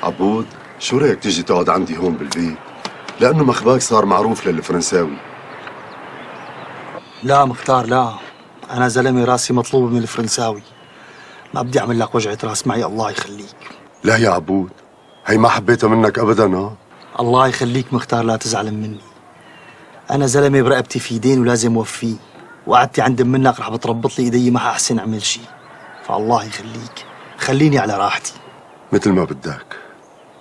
عبود، شو رأيك تيجي تقعد عندي هون بالبيت؟ لأنه مخباك صار معروف للفرنساوي. لا مختار لا، أنا زلمة راسي مطلوبة من الفرنساوي، ما بدي أعمل لك وجعة راس معي الله يخليك. لا يا عبود، هي ما حبيتها منك أبداً. ها؟ الله يخليك مختار، لا تزعل مني. أنا زلمة برقبتي في دين ولازم وفيه، وقعدتي عند منك رح بتربط لي إيدي ما حأحسن أعمل شي، فالله يخليك خليني على راحتي. مثل ما بدك،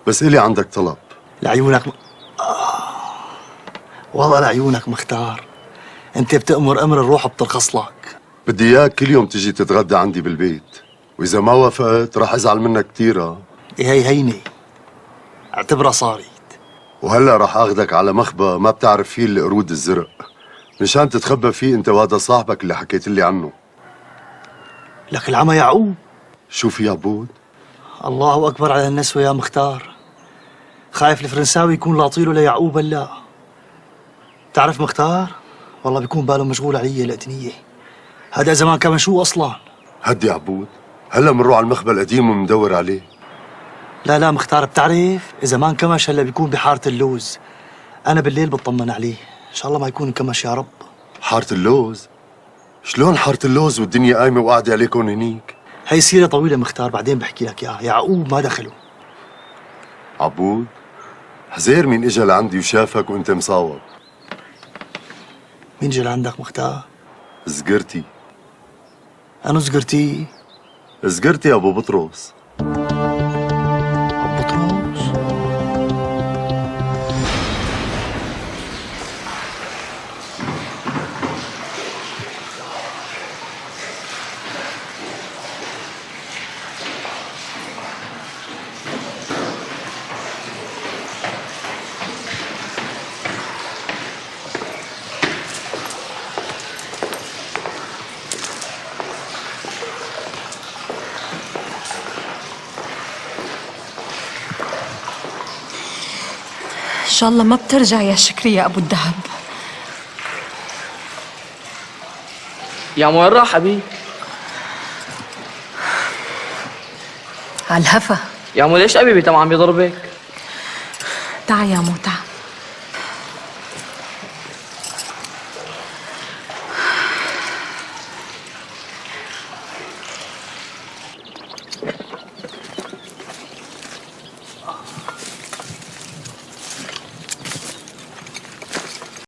بس إلي عندك طلب. لعيونك والله لعيونك مختار، أنت بتأمر أمر الروح بترخص لك. بدي إياك كل يوم تيجي تتغدى عندي بالبيت، وإذا ما وافقت رح أزعل منك كثير. ها؟ إيه هي هينة، اعتبرها صارت. وهلا رح اخذك على مخبأ ما بتعرف فيه الا قرود الزرق، مشان تتخبى فيه انت وهذا صاحبك اللي حكيت لي عنه. لك العمى يعقوب. شو في يا عبود؟ الله أكبر على النسوة يا مختار، خايف الفرنساوي يكون لاطيله ليعقوب. هلا تعرف مختار، والله بيكون باله مشغول علي القتنية. هذا زمان كمان شو أصلا. هدي يا عبود، هلا بنروح على المخبأ القديم ومندور عليه. لا مختار، بتعرف إذا ما انكمش هلا بيكون بحارة اللوز، أنا بالليل بطمن عليه، إن شاء الله ما يكون انكمش يا رب. حارة اللوز؟ شلون حارة اللوز والدنيا قايمة وقاعدة عليكم هنيك؟ هي سيرة طويلة مختار، بعدين بحكي لك إياها. يعقوب ما دخله. عبود، حزير مين اجى لعندي وشافك وانت مصاوب. مين جا لعندك مختار؟ زقرتي. أنا زقرتي؟ زقرتي يا ابو بطرس. بطرس؟ إن شاء الله ما بترجع يا شكري يا أبو الدهب. يا وين راح أبي؟ على الهفا. يا مو ليش أبي بيتم عم يضربك؟ تعا يا مو تعا.